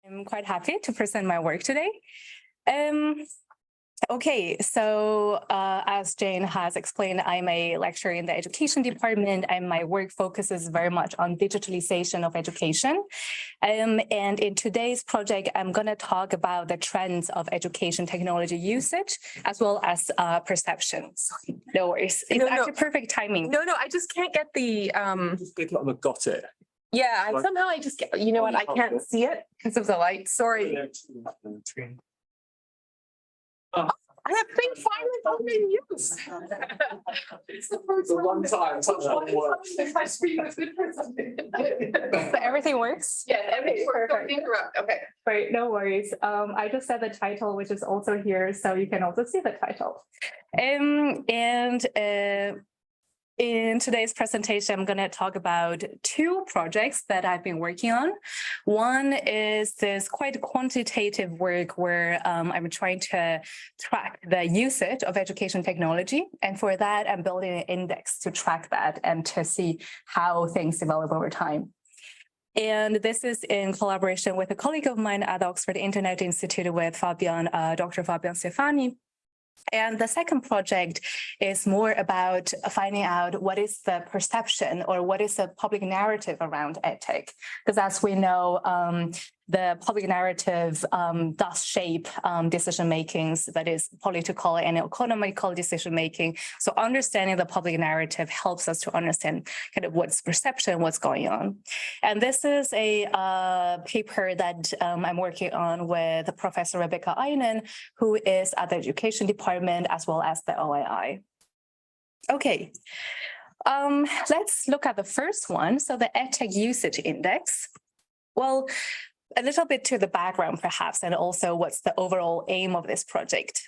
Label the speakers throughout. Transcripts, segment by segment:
Speaker 1: I'm quite happy to present my work today. As Jane has explained, I'm a lecturer in the education department, and my work focuses very much on digitalization of education. And in today's project, I'm going to talk about the trends of education technology usage, as well as perceptions. No worries. It's actually perfect timing.
Speaker 2: No, I just can't get the...
Speaker 3: Just click on the got it.
Speaker 2: Yeah,
Speaker 3: Like,
Speaker 2: somehow I just get, you know what, I can't see it because of the light, sorry. I have things finally found in use. It's the first
Speaker 3: one time touch on work.
Speaker 2: My screen was good for something.
Speaker 1: So everything works?
Speaker 2: Yeah, everything works. Don't interrupt. Okay.
Speaker 1: Right, no worries. I just said the title, which is also here, so you can also see the title. In today's presentation, I'm going to talk about two projects that I've been working on. One is this quite quantitative work where I'm trying to track the usage of education technology. And for that, I'm building an index to track that and to see how things develop over time. And this is in collaboration with a colleague of mine at the Oxford Internet Institute with Dr. Fabian Stefani. And the second project is more about finding out what is the perception or what is the public narrative around EdTech. Because as we know, the public narrative does shape decision makings, that is political and economical decision making. So understanding the public narrative helps us to understand kind of what's perception, what's going on. And this is a paper that I'm working on with Professor Rebecca Einen, who is at the education department as well as the OAI. Okay, let's look at the first one. So the EdTech usage index. Well, a little bit to the background, perhaps, and also what's the overall aim of this project.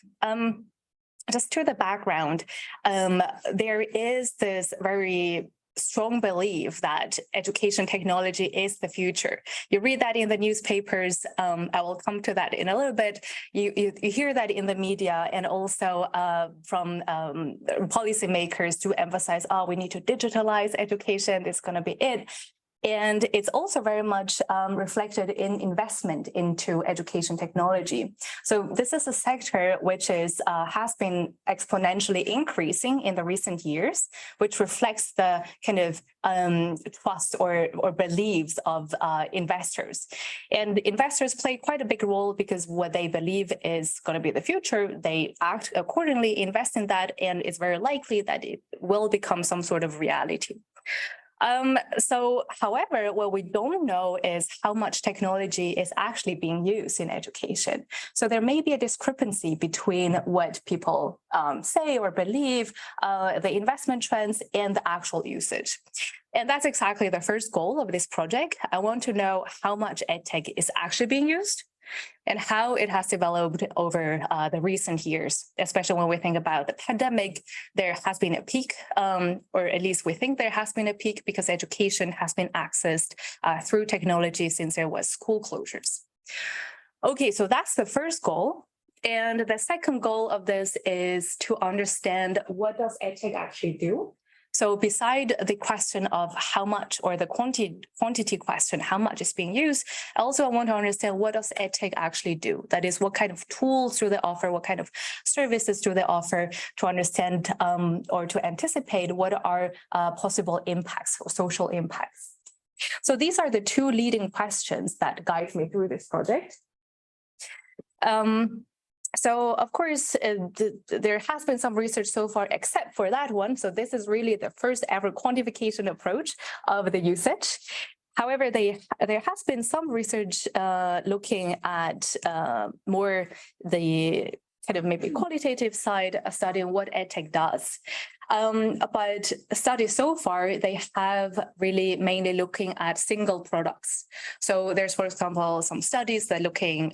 Speaker 1: Just to the background, there is this very strong belief that education technology is the future. You read that in the newspapers. I will come to that in a little bit. You hear that in the media, and also from policymakers to emphasize, oh, we need to digitalize education. It's going to be it. And it's also very much reflected in investment into education technology. So this is a sector which is has been exponentially increasing in the recent years, which reflects the kind of trust or beliefs of investors. And investors play quite a big role because what they believe is going to be the future, they act accordingly, invest in that, and it's very likely that it will become some sort of reality. However, what we don't know is how much technology is actually being used in education. So there may be a discrepancy between what people say or believe, the investment trends, and the actual usage. And that's exactly the first goal of this project. I want to know how much EdTech is actually being used and how it has developed over the recent years, especially when we think about the pandemic. There has been a peak, or at least we think there has been a peak because education has been accessed through technology since there was school closures. Okay, so that's the first goal. And the second goal of this is to understand what does EdTech actually do? So beside the question of how much, or the quantity question, how much is being used, I also want to understand what does EdTech actually do? That is, what kind of tools do they offer? What kind of services do they offer to understand or to anticipate what are possible impacts or social impacts? So these are the two leading questions that guide me through this project. So, of course, there has been some research so far, except for that one. So this is really the first ever quantification approach of the usage. However, there has been some research looking at more the kind of maybe qualitative side, studying what EdTech does. But studies so far, they have really mainly looking at single products. So there's, for example, some studies that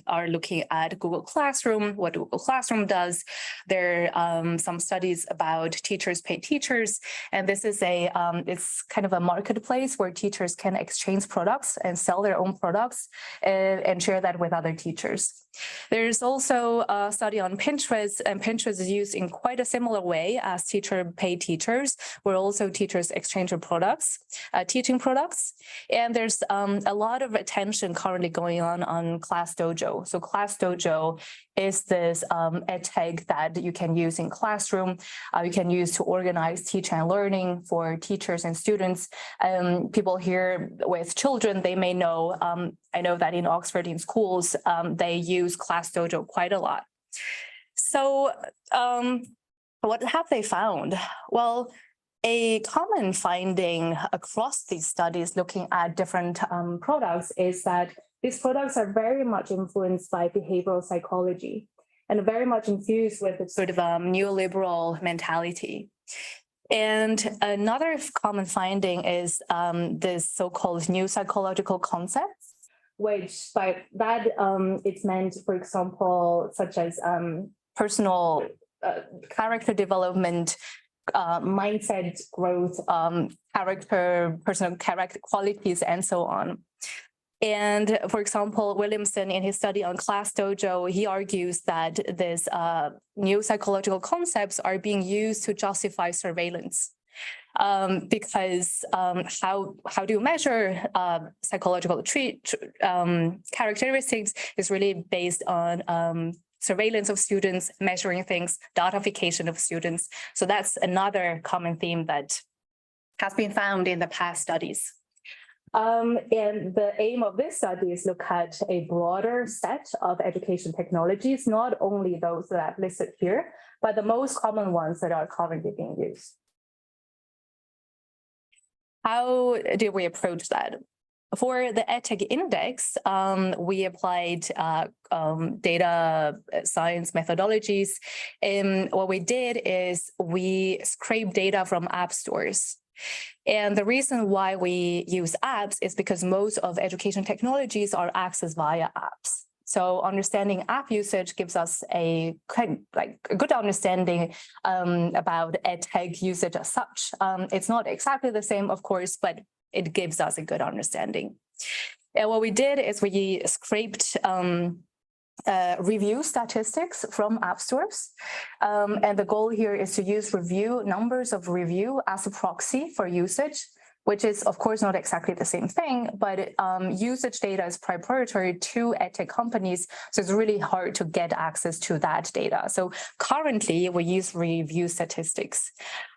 Speaker 1: are looking at Google Classroom, what Google Classroom does. There are some studies about teachers pay teachers, and this is it's kind of a marketplace where teachers can exchange products and sell their own products and share that with other teachers. There's also a study on Pinterest, and Pinterest is used in quite a similar way as paid teachers, where also teachers exchange their products, teaching products. And there's a lot of attention currently going on Class Dojo. So Class Dojo is this EdTech that you can use in classroom. You can use to organize teaching and learning for teachers and students. People here with children, they may know, I know that in Oxford, in schools, they use Class Dojo quite a lot. So what have they found? Well, a common finding across these studies looking at different products is that these products are very much influenced by behavioral psychology and very much infused with a sort of neoliberal mentality. And another common finding is this so-called new psychological concepts, which by that it's meant, for example, such as personal character development, mindset growth, personal character qualities, and so on. And for example, Williamson, in his study on Class Dojo, he argues that this new psychological concepts are being used to justify surveillance. Because how do you measure psychological characteristics is really based on surveillance of students, measuring things, datafication of students. So that's another common theme that has been found in the past studies. And the aim of this study is look at a broader set of education technologies, not only those that I've listed here, but the most common ones that are currently being used. How did we approach that? For the EdTech index, we applied data science methodologies. And what we did is we scraped data from app stores. And the reason why we use apps is because most of education technologies are accessed via apps. So understanding app usage gives us a good understanding about EdTech usage as such. It's not exactly the same, of course, but it gives us a good understanding. And what we did is we scraped review statistics from app stores. And the goal here is to use numbers of review as a proxy for usage, which is, of course, not exactly the same thing, but usage data is proprietary to EdTech companies, so it's really hard to get access to that data. So currently, we use review statistics.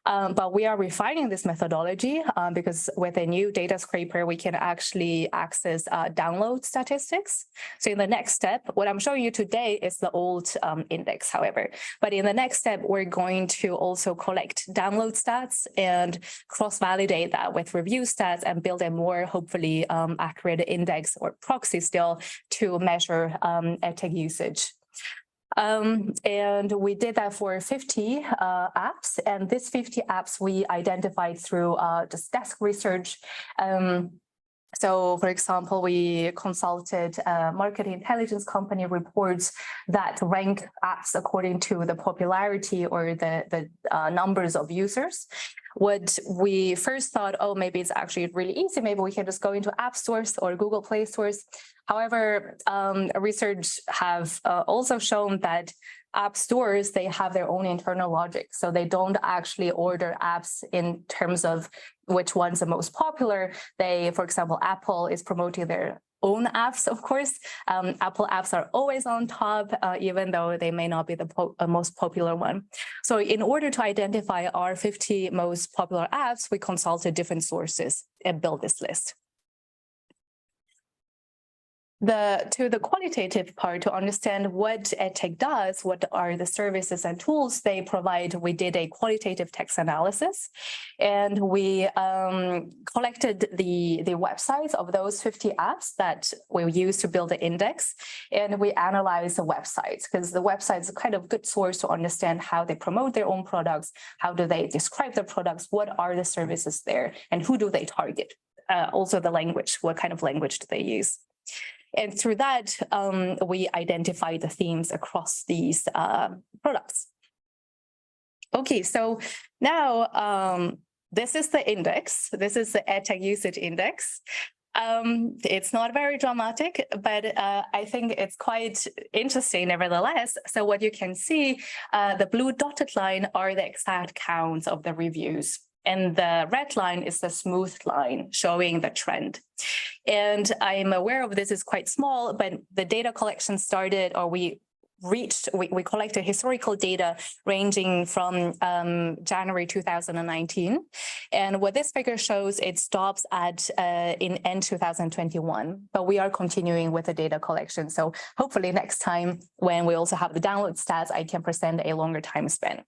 Speaker 1: But we are refining this methodology because with a new data scraper, we can actually access download statistics. So in the next step, what I'm showing you today is the old index, however. But in the next step, we're going to also collect download stats and cross-validate that with review stats and build a more, hopefully, accurate index or proxy still to measure EdTech usage. And we did that for 50 apps, and these 50 apps we identified through just desk research. So, for example, we consulted market intelligence company reports that rank apps according to the popularity or the numbers of users. What we first thought, oh, maybe it's actually really easy. Maybe we can just go into app stores or Google Play stores. However, research have also shown that app stores, they have their own internal logic. So they don't actually order apps in terms of which one's the most popular. They, for example, Apple is promoting their own apps, of course. Apple apps are always on top, even though they may not be the most popular one. So in order to identify our 50 most popular apps, we consulted different sources and built this list. To the qualitative part, to understand what EdTech does, what are the services and tools they provide, we did a qualitative text analysis, and we collected the websites of those 50 apps that we use to build the index, and we analyzed the websites, because the website is a kind of good source to understand how they promote their own products, how do they describe their products, what are the services there, and who do they target. Also the language, what kind of language do they use. And through that, we identify the themes across these products. Okay, so now this is the index. This is the EdTech usage index. It's not very dramatic, but I think it's quite interesting nevertheless. So what you can see, the blue dotted line are the exact counts of the reviews. And the red line is the smooth line showing the trend. And I'm aware of this is quite small, but the data collection started, or we collected historical data ranging from January 2019. And what this figure shows, it stops at in end 2021, but we are continuing with the data collection. So hopefully next time when we also have the download stats, I can present a longer time span.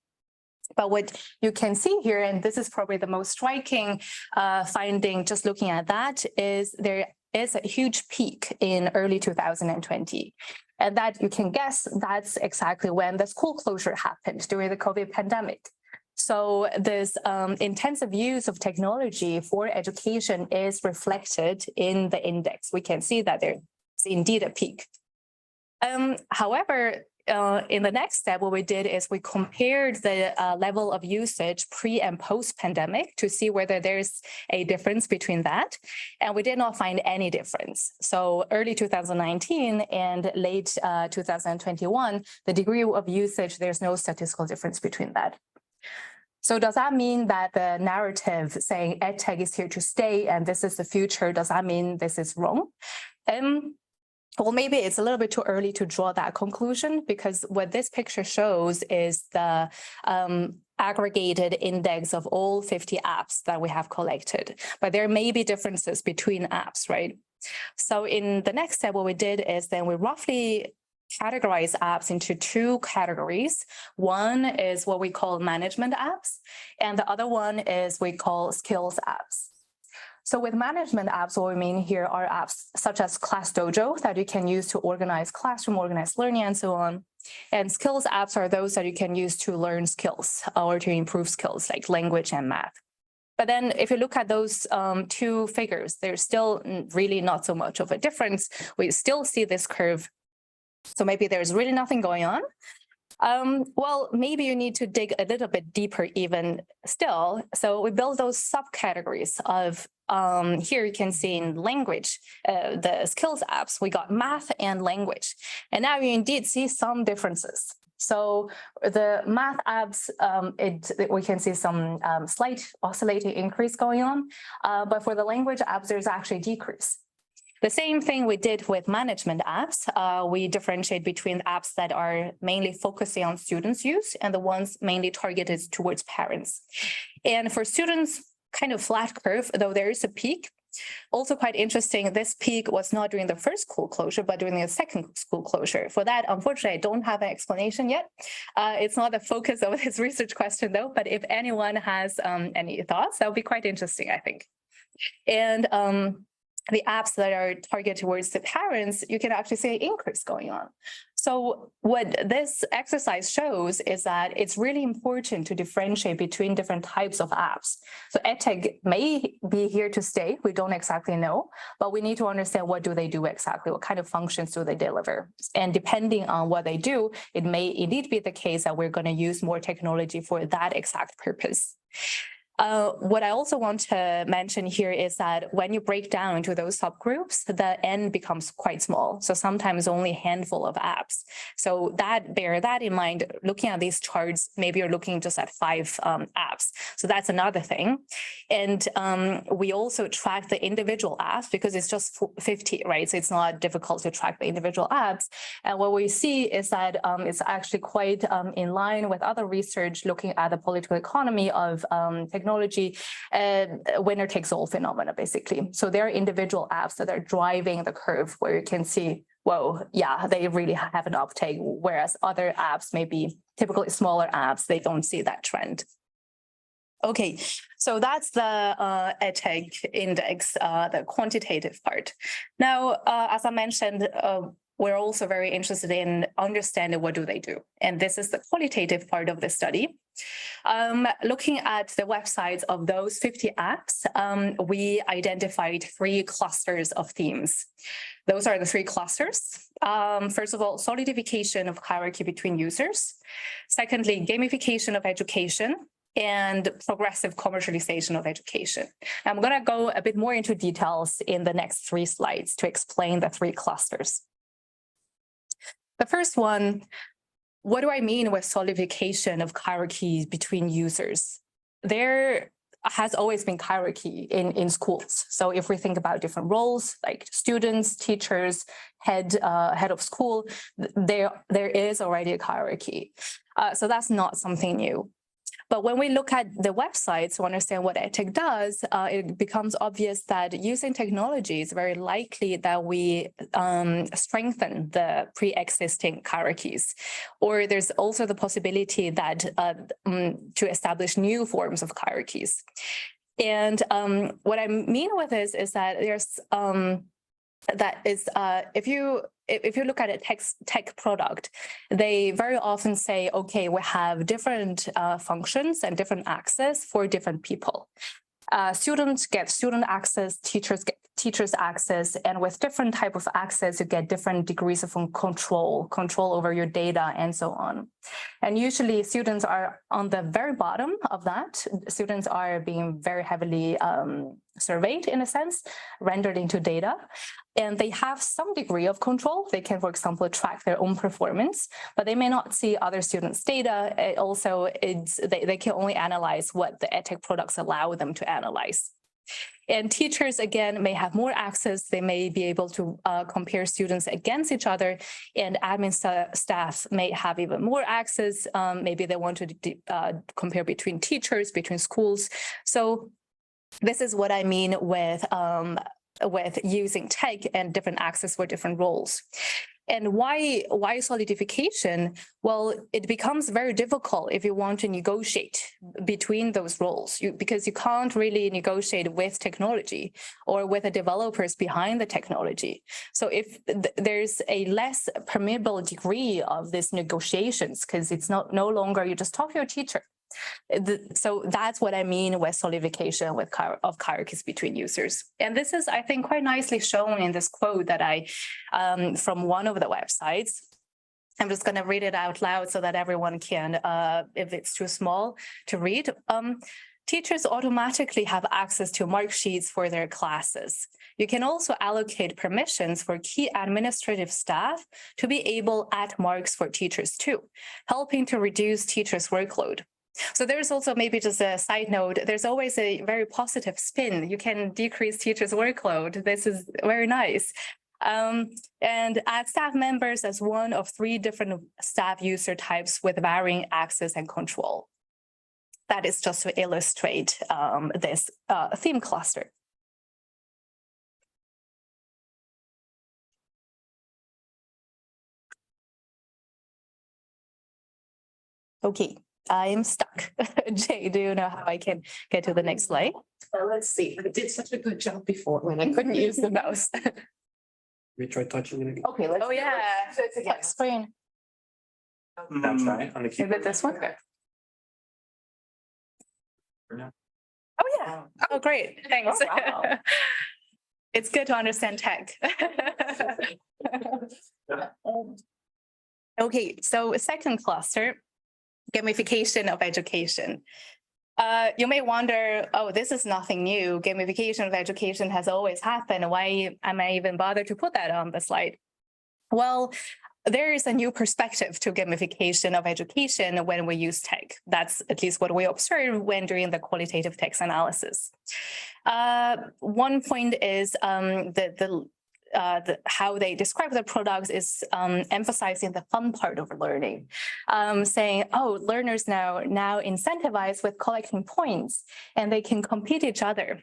Speaker 1: But what you can see here, and this is probably the most striking finding just looking at that, is there is a huge peak in early 2020. And that you can guess that's exactly when the school closure happened during the COVID pandemic. So this intensive use of technology for education is reflected in the index. We can see that there's indeed a peak. However, in the next step, what we did is we compared the level of usage pre and post pandemic to see whether there's a difference between that. And we did not find any difference. So early 2019 and late 2021, the degree of usage, there's no statistical difference between that. So does that mean that the narrative saying EdTech is here to stay and this is the future, does that mean this is wrong? Well, maybe it's a little bit too early to draw that conclusion, because what this picture shows is the aggregated index of all 50 apps that we have collected. But there may be differences between apps, right? So in the next step, what we did is then we roughly categorize apps into two categories. One is what we call management apps, and the other one is we call skills apps. So with management apps, what we mean here are apps such as Class Dojo that you can use to organize classroom, organize learning, and so on. And skills apps are those that you can use to learn skills or to improve skills like language and math. But then if you look at those two figures, there's still really not so much of a difference. We still see this curve. So maybe there's really nothing going on. Well, maybe you need to dig a little bit deeper even still. So we build those subcategories of, here you can see in language, the skills apps, we got math and language. And now you indeed see some differences. So the math apps, we can see some slight oscillating increase going on. But for the language apps, there's actually a decrease. The same thing we did with management apps. We differentiate between apps that are mainly focusing on students' use and the ones mainly targeted towards parents. And for students, kind of flat curve, though there is a peak. Also quite interesting, this peak was not during the first school closure, but during the second school closure. For that, unfortunately, I don't have an explanation yet. It's not the focus of this research question, though, but if anyone has any thoughts, that would be quite interesting, I think. And the apps that are targeted towards the parents, you can actually see an increase going on. So what this exercise shows is that it's really important to differentiate between different types of apps. So EdTech may be here to stay. We don't exactly know, but we need to understand what do they do exactly, what kind of functions do they deliver. And depending on what they do, it may indeed be the case that we're going to use more technology for that exact purpose. What I also want to mention here is that when you break down into those subgroups, the N becomes quite small. So sometimes only a handful of apps. So bear that in mind, looking at these charts, maybe you're looking just at 5 apps. So that's another thing. And we also track the individual apps because it's just 50, right? So it's not difficult to track the individual apps. And what we see is that it's actually quite in line with other research looking at the political economy of technology, winner takes all phenomena, basically. So there are individual apps that are driving the curve where you can see, whoa, yeah, they really have an uptake, whereas other apps, maybe typically smaller apps, they don't see that trend. Okay, so that's the EdTech index, the quantitative part. Now, as I mentioned, we're also very interested in understanding what do they do. And this is the qualitative part of the study. Looking at the websites of those 50 apps, we identified 3 clusters of themes. Those are the 3 clusters. First of all, solidification of hierarchy between users. Secondly, gamification of education. and progressive commercialization of education. I'm going to go a bit more into details in the next 3 slides to explain the 3 clusters. The first one, what do I mean with solidification of hierarchies between users? There has always been hierarchy in schools. So if we think about different roles like students, teachers, head of school, there is already a hierarchy. So that's not something new. But when we look at the website to understand what EdTech does, it becomes obvious that using technology is very likely that we strengthen the pre-existing hierarchies. Or there's also the possibility that to establish new forms of hierarchies. And what I mean with this is that there's if you look at a tech product, they very often say, okay, we have different functions and different access for different people. Students get student access, teachers get teachers access, and with different type of access, you get different degrees of control over your data and so on. And usually students are on the very bottom of that. Students are being very heavily surveyed in a sense, rendered into data, and they have some degree of control. They can, for example, track their own performance, but they may not see other students' data. They can only analyze what the EdTech products allow them to analyze. And teachers, again, may have more access. They may be able to compare students against each other, and admin staff may have even more access. Maybe they want to compare between teachers, between schools. So this is what I mean with using tech and different access for different roles. And why solidification? Well, it becomes very difficult if you want to negotiate between those roles, because you can't really negotiate with technology or with the developers behind the technology. So if there's a less permeable degree of these negotiations, because it's no longer you just talk to your teacher. So that's what I mean with solidification of hierarchies between users. And this is, I think, quite nicely shown in this quote that I, from one of the websites. I'm just going to read it out loud so that everyone can, if it's too small to read. Teachers automatically have access to mark sheets for their classes. You can also allocate permissions for key administrative staff to be able to add marks for teachers too, helping to reduce teachers' workload. So there's also, maybe just a side note, there's always a very positive spin. You can decrease teachers' workload. This is very nice. And add staff members as one of 3 different staff user types with varying access and control. That is just to illustrate this theme cluster. Okay. I am stuck. Jay, do you know how I can get to the next slide?
Speaker 2: Well, let's see. I did such a good job before when I couldn't use the mouse.
Speaker 3: We try touching it again.
Speaker 2: Okay, let's.
Speaker 1: Oh yeah,
Speaker 2: Touch
Speaker 1: screen.
Speaker 3: Now try it on the
Speaker 1: Is
Speaker 3: keyboard.
Speaker 1: it this one?
Speaker 3: No.
Speaker 1: Oh yeah. Oh great. Thanks.
Speaker 2: Oh, wow.
Speaker 1: It's good to understand tech. Okay, so second cluster. Gamification of education. You may wonder, oh, this is nothing new. Gamification of education has always happened. Why am I even bother to put that on the slide? Well, there is a new perspective to gamification of education when we use tech. That's at least what we observe when doing the qualitative text analysis. One point is how they describe the products is emphasizing the fun part of learning, saying, oh, learners now incentivized with collecting points and they can compete each other.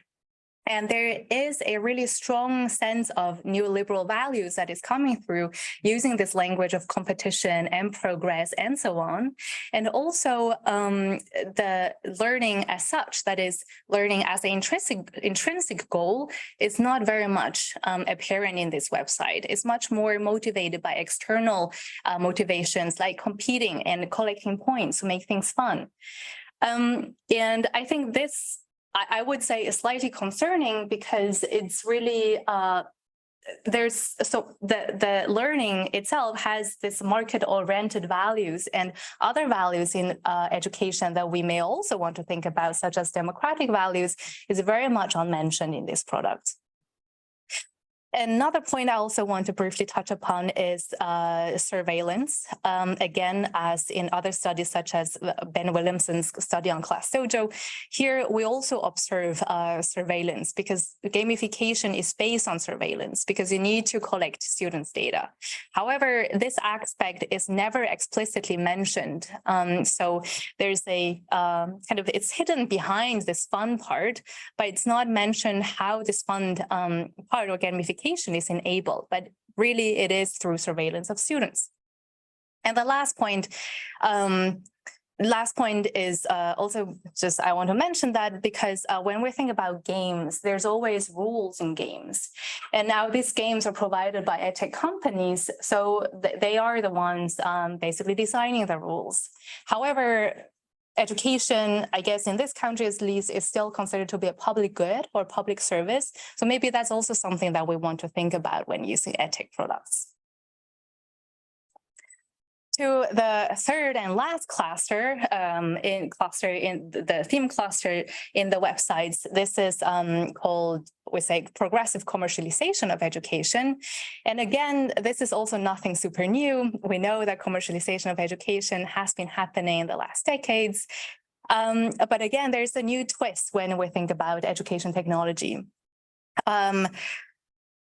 Speaker 1: And there is a really strong sense of neoliberal values that is coming through using this language of competition and progress and so on. And also the learning as such, that is learning as an intrinsic goal, is not very much apparent in this website. It's much more motivated by external motivations like competing and collecting points to make things fun. And I think this, I would say, is slightly concerning because it's really the learning itself has this market-oriented values and other values in education that we may also want to think about, such as democratic values, is very much unmentioned in this product. Another point I also want to briefly touch upon is surveillance. Again, as in other studies such as Ben Williamson's study on Class Dojo, here we also observe surveillance because gamification is based on surveillance because you need to collect students' data. However, this aspect is never explicitly mentioned. So there's a it's hidden behind this fun part, but it's not mentioned how this fun part or gamification is enabled, but really it is through surveillance of students. And the last point is also just I want to mention that because when we think about games, there's always rules in games. And now these games are provided by EdTech companies, so they are the ones basically designing the rules. However, education, I guess in this country at least, is still considered to be a public good or public service. So maybe that's also something that we want to think about when using EdTech products. To the third and last cluster, in the theme cluster in the websites, this is called, we say, progressive commercialization of education. And again, this is also nothing super new. We know that commercialization of education has been happening in the last decades. But again, there's a new twist when we think about education technology.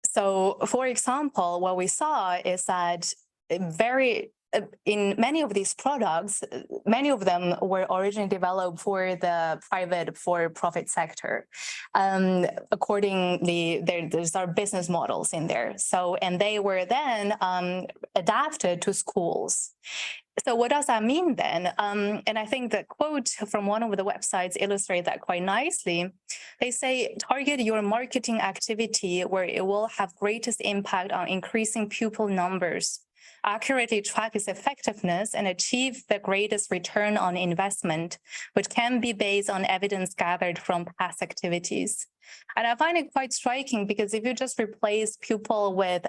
Speaker 1: So for example, what we saw is that in many of these products, many of them were originally developed for the private for-profit sector. Accordingly, there's our business models in there. So, and they were then adapted to schools. So what does that mean then? And I think the quote from one of the websites illustrates that quite nicely. They say, target your marketing activity where it will have greatest impact on increasing pupil numbers, accurately track its effectiveness, and achieve the greatest return on investment, which can be based on evidence gathered from past activities. And I find it quite striking because if you just replace pupil with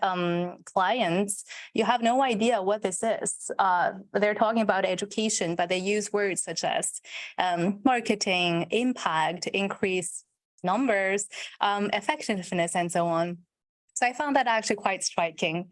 Speaker 1: clients, you have no idea what this is. They're talking about education, but they use words such as marketing, impact, increase numbers, effectiveness, and so on. So I found that actually quite striking.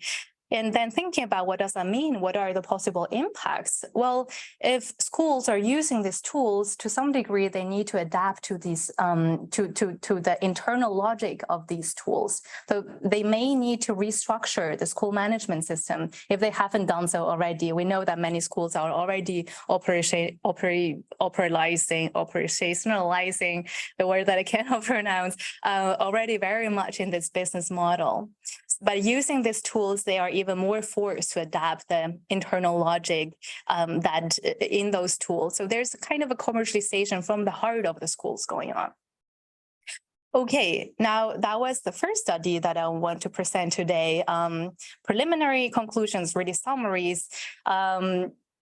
Speaker 1: And then thinking about what does that mean? What are the possible impacts? Well, if schools are using these tools, to some degree, they need to adapt to these to the internal logic of these tools. So they may need to restructure the school management system if they haven't done so already. We know that many schools are already operationalizing the word that I cannot pronounce, already very much in this business model. But using these tools, they are even more forced to adapt the internal logic that in those tools. So there's kind of a commercialization from the heart of the schools going on. Okay, now that was the first study that I want to present today. Preliminary conclusions, really summaries.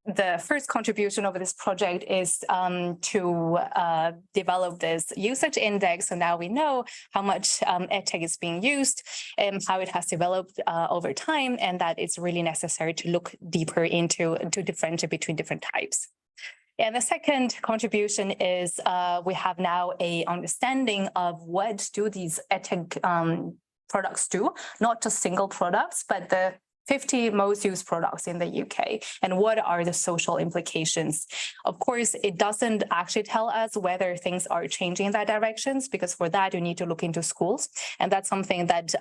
Speaker 1: The first contribution of this project is to develop this usage index. So now we know how much EdTech is being used and how it has developed over time, and that it's really necessary to look deeper into to differentiate between different types. And the second contribution is we have now a understanding of what do these EdTech products do, not just single products, but the 50 most used products in the UK, and what are the social implications. Of course, it doesn't actually tell us whether things are changing in that directions, because for that, you need to look into schools. And that's something that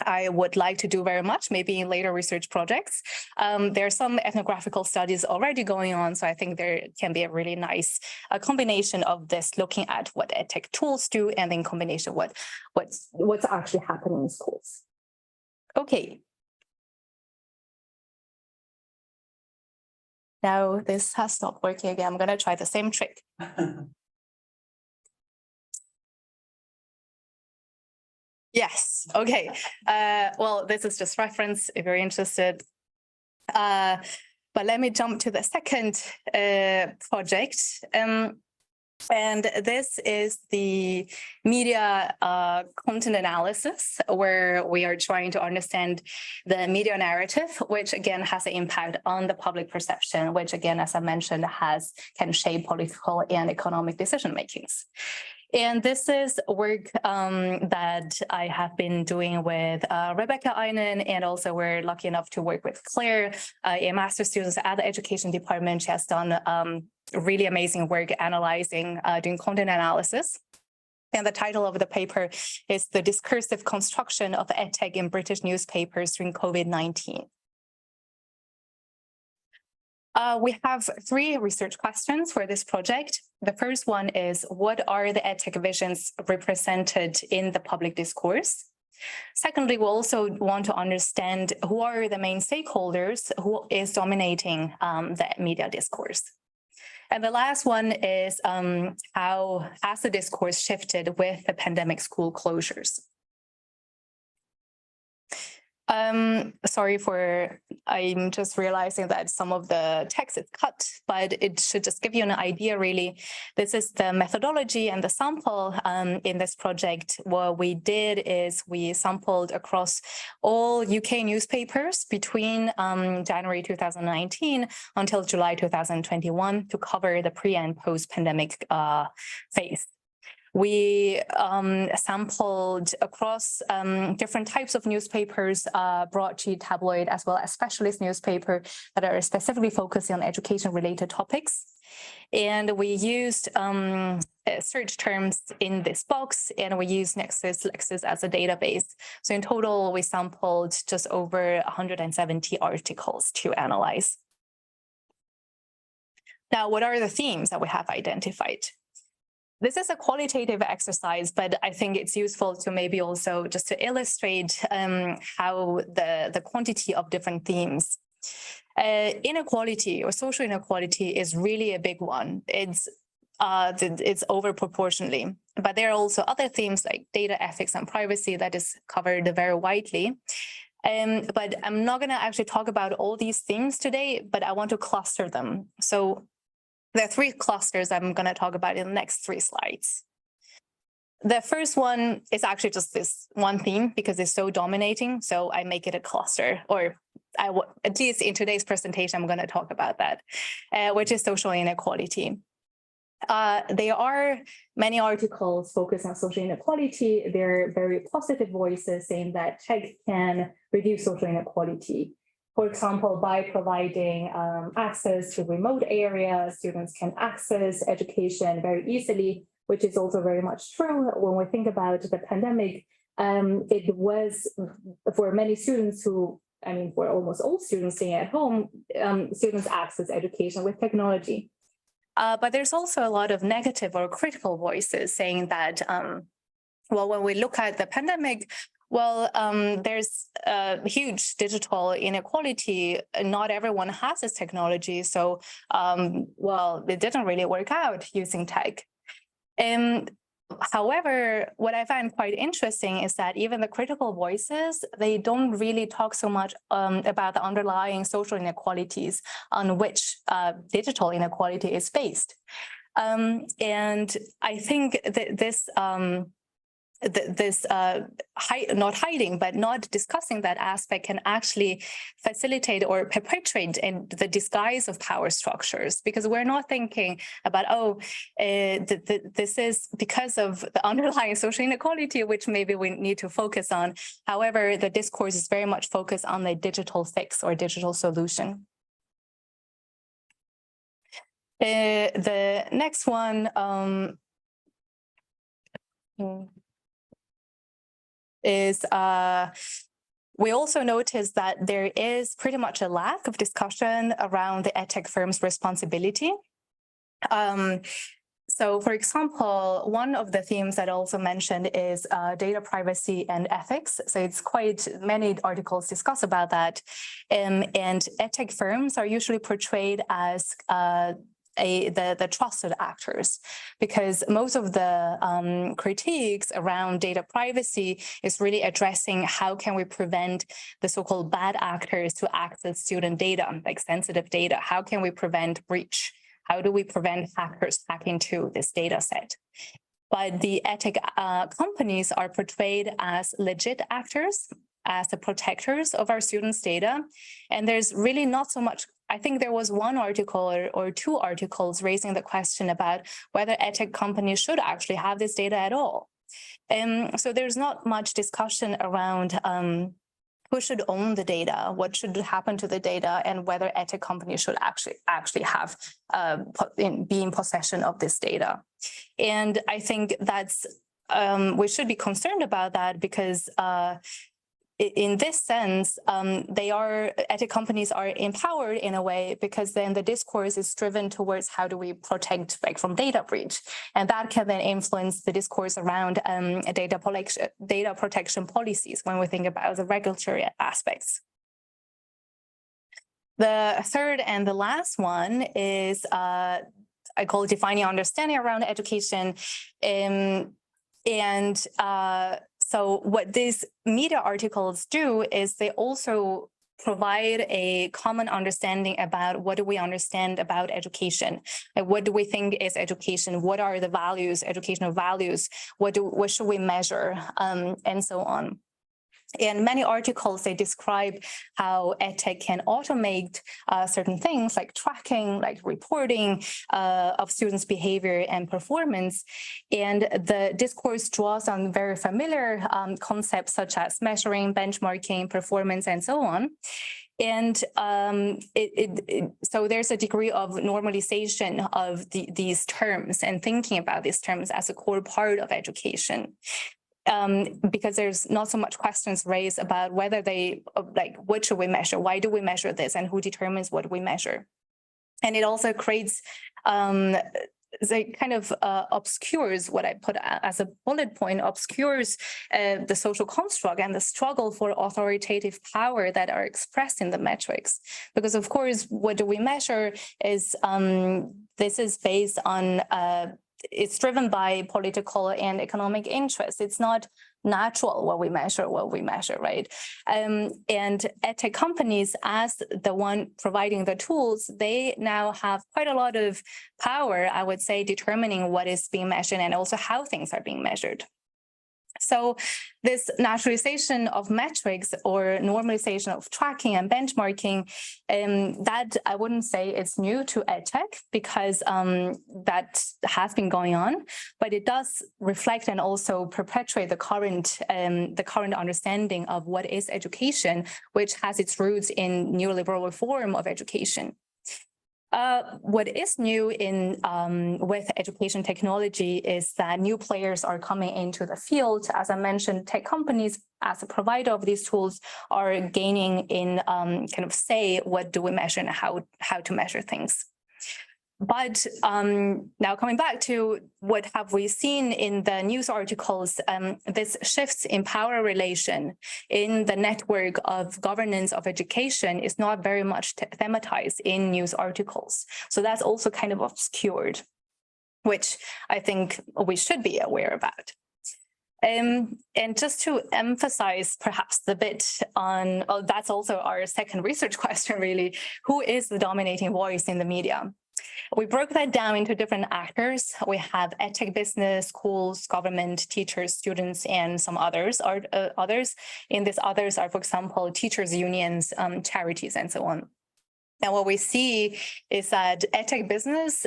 Speaker 1: I would like to do very much, maybe in later research projects. There are some ethnographical studies already going on, so I think there can be a really nice combination of this, looking at what EdTech tools do, and in combination what's actually happening in schools. Okay. Now this has stopped working again. I'm going to try the same trick. Yes. Okay. Well, this is just reference if you're interested. But let me jump to the second project. And this is the media content analysis, where we are trying to understand the media narrative, which again has an impact on the public perception, which again, as I mentioned, can shape political and economic decision makings. And this is work that I have been doing with Rebecca Einen, and also we're lucky enough to work with Claire, a master's student at the education department. She has done really amazing work analyzing, doing content analysis. And the title of the paper is The Discursive Construction of EdTech in British Newspapers During COVID-19. We have 3 research questions for this project. The first one is, what are the EdTech visions represented in the public discourse? Secondly, we also want to understand who are the main stakeholders, who is dominating the media discourse. And the last one is how has the discourse shifted with the pandemic school closures? I'm just realizing that some of the text is cut, but it should just give you an idea, really. This is the methodology and the sample in this project. What we did is we sampled across all UK newspapers between January 2019 until July 2021 to cover the pre and post-pandemic phase. We sampled across different types of newspapers, broadsheet, tabloid, as well as specialist newspaper that are specifically focusing on education-related topics. And we used search terms in this box, and we used Lexis as a database. So in total, we sampled just over 170 articles to analyze. Now, what are the themes that we have identified? This is a qualitative exercise, but I think it's useful to maybe also just to illustrate how the quantity of different themes. Inequality or social inequality is really a big one. It's over proportionally, but there are also other themes like data ethics and privacy that is covered very widely. But I'm not going to actually talk about all these themes today, but I want to cluster them. So there are 3 clusters I'm going to talk about in the next 3 slides. The first one is actually just this one theme because it's so dominating. So I make it a cluster, or at least in today's presentation, I'm going to talk about that, which is social inequality. There are many articles focused on social inequality. There are very positive voices saying that tech can reduce social inequality. For example, by providing access to remote areas, students can access education very easily, which is also very much true. When we think about the pandemic, it was for many students for almost all students staying at home, students access education with technology. But there's also a lot of negative or critical voices saying that, when we look at the pandemic, there's a huge digital inequality. Not everyone has this technology. So, it didn't really work out using tech. However, what I find quite interesting is that even the critical voices, they don't really talk so much about the underlying social inequalities on which digital inequality is based. And I think that not discussing that aspect can actually facilitate or perpetuate in the disguise of power structures, because we're not thinking about, this is because of the underlying social inequality, which maybe we need to focus on. However, the discourse is very much focused on the digital fix or digital solution. The next one is we also noticed that there is pretty much a lack of discussion around the EdTech firm's responsibility. So, for example, one of the themes that I also mentioned is data privacy and ethics. So it's quite many articles discuss about that. And EdTech firms are usually portrayed as the trusted actors, because most of the critiques around data privacy is really addressing how can we prevent the so-called bad actors to access student data, like sensitive data. How can we prevent breach How do we prevent hackers hacking into this data set? But the EdTech companies are portrayed as legit actors, as the protectors of our students' data. And there's really not so much. I think there was one article or two articles raising the question about whether EdTech companies should actually have this data at all. So there's not much discussion around who should own the data, what should happen to the data, and whether EdTech companies should actually have be in possession of this data. And I think that's we should be concerned about that because in this sense, EdTech companies are empowered in a way because then the discourse is driven towards how do we protect from data breach, and that can then influence the discourse around data protection policies when we think about the regulatory aspects. The third and the last one is I call it defining understanding around education, so what these media articles do is they also provide a common understanding about what do we understand about education, like what do we think is education, what are the values, educational values, what should we measure, and so on. In many articles, they describe how EdTech can automate certain things like tracking, like reporting of students' behavior and performance. And the discourse draws on very familiar concepts such as measuring, benchmarking, performance, and so on. And so there's a degree of normalization of these terms and thinking about these terms as a core part of education. Because there's not so much questions raised about whether what should we measure, why do we measure this, and who determines what we measure. And it also creates, it kind of obscures what I put as a bullet point, obscures the social construct and the struggle for authoritative power that are expressed in the metrics. Because of course, what do we measure is, this is based on it's driven by political and economic interests. It's not natural what we measure, right? And EdTech companies, as the one providing the tools, they now have quite a lot of power, I would say, determining what is being measured and also how things are being measured. So this naturalization of metrics or normalization of tracking and benchmarking, that I wouldn't say it's new to EdTech because that has been going on, but it does reflect and also perpetuate the current understanding of what is education, which has its roots in neoliberal reform of education. What is new with education technology is that new players are coming into the field. As I mentioned, tech companies, as a provider of these tools, are gaining in kind of say, what do we measure and how to measure things. But now coming back to what have we seen in the news articles, this shifts in power relation in the network of governance of education is not very much thematized in news articles. So that's also kind of obscured, which I think we should be aware about. And just to emphasize perhaps the bit on, that's also our second research question really, who is the dominating voice in the media? We broke that down into different actors. We have EdTech business, schools, government, teachers, students, and some others. In this others are, for example, teachers' unions, charities, and so on. And what we see is that EdTech business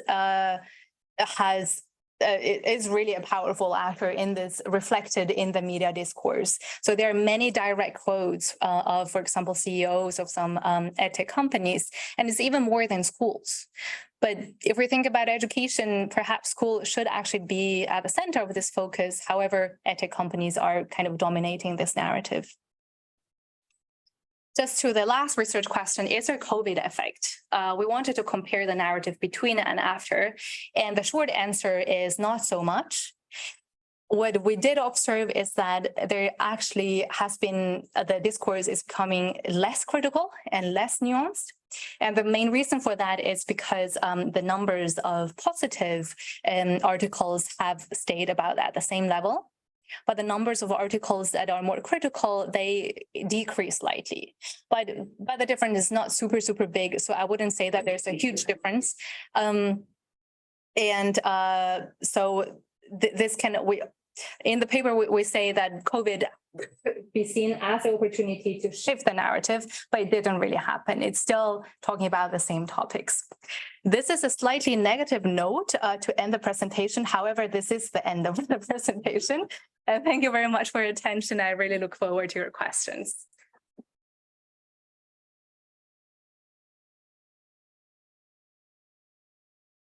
Speaker 1: it is really a powerful actor in this, reflected in the media discourse. So there are many direct quotes of, for example, CEOs of some EdTech companies, and it's even more than schools. But if we think about education, perhaps school should actually be at the center of this focus. However, EdTech companies are kind of dominating this narrative. Just to the last research question, is there COVID effect? We wanted to compare the narrative between and after, and the short answer is not so much. What we did observe is that there actually has been, the discourse is becoming less critical and less nuanced. And the main reason for that is because the numbers of positive articles have stayed about at the same level. But the numbers of articles that are more critical, they decrease slightly. But the difference is not super big, so I wouldn't say that there's a huge difference. And so this in the paper, we say that COVID be seen as an opportunity to shift the narrative, but it didn't really happen. It's still talking about the same topics. This is a slightly negative note to end the presentation. However, this is the end of the presentation. Thank you very much for your attention. I really look forward to your questions.